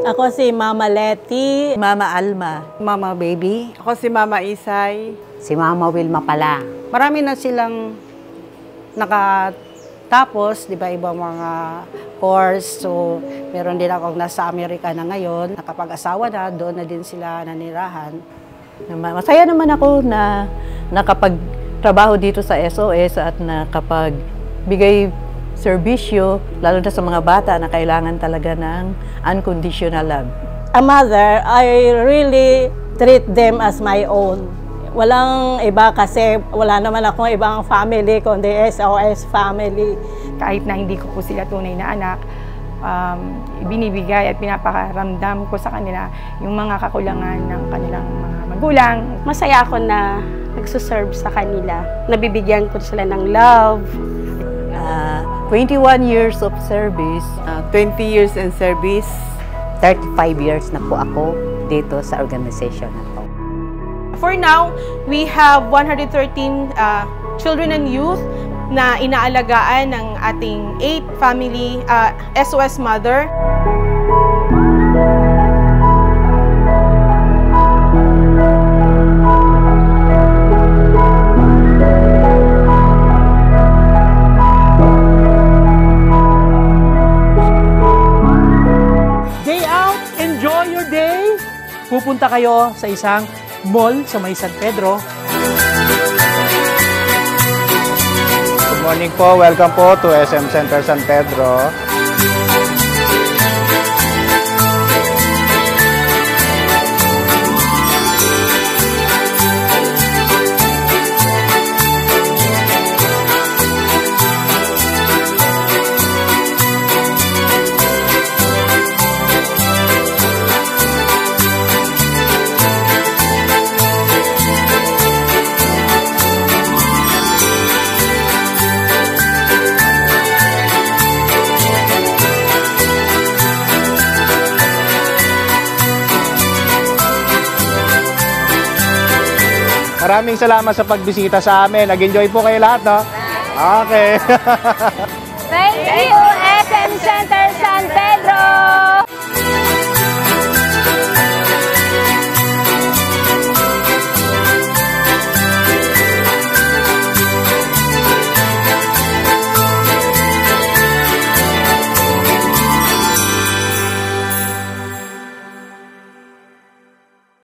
Ako si Mama Letty. Mama Alma. Mama Baby. Ako si Mama Isay. Si Mama Wilma pala. Marami na silang nakatapos, di ba, ibang mga course. So, meron din ako nasa Amerika na ngayon. Nakapag-asawa na, doon na din sila nanirahan. Masaya naman ako na nakapagtrabaho dito sa SOS at nakapagbigay serbisyo, lalo na sa mga bata na kailangan talaga ng unconditional love. A mother, I really treat them as my own. Walang iba kasi wala naman akong ibang family kundi SOS family. Kahit na hindi ko po sila tunay na anak, binibigay at pinapakaramdam ko sa kanila yung mga kakulangan ng kanilang mga magulang. Masaya ako na nagsuserve sa kanila. Nabibigyan ko sila ng love. 21 years of service. 20 years in service. 35 years na po ako dito sa organization na to. For now, we have 113 children and youth na inaalagaan ng ating 8 family SOS Mother. Enjoy your day! Pupunta kayo sa isang mall sa may San Pedro. Good morning po. Welcome po to SM Center San Pedro. Maraming salamat sa pagbisita sa amin. Nag-enjoy po kayo lahat, no? Okay. Thank you, SM Center San Pedro!